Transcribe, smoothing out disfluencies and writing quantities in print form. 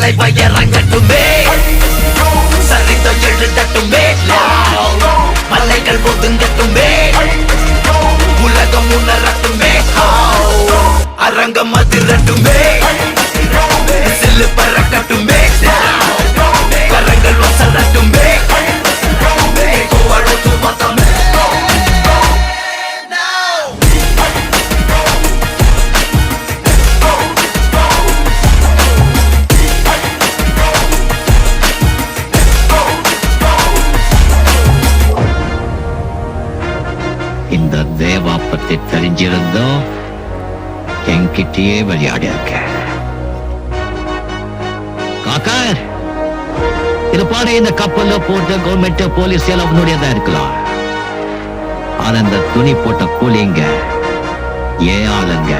தலைவ இறங்கட்டுமே, சரிதம் எழுதட்டுமே, மலைகள் ஒதுங்கட்டுமே, உலகம் உணரட்டுமே, அரங்கம் அதிரட்டுமே, சில்லு பறக்கட்டுமே, கரங்கள் வசரட்டுமே, கோவழுத்து மதமே. இந்த தேவா பத்தி தெரிஞ்சிருந்தோம் என்கிட்டயே விளையாடி இருக்க. காக்கா, இது பாரு, இந்த கப்பல்ல போட்ட கவர்மெண்ட் போலீஸ் எல்லாம் அவனுடையதான் இருக்கலாம். ஆனா இந்த துணி போட்ட கூலிங்க ஏன் ஆளுங்க.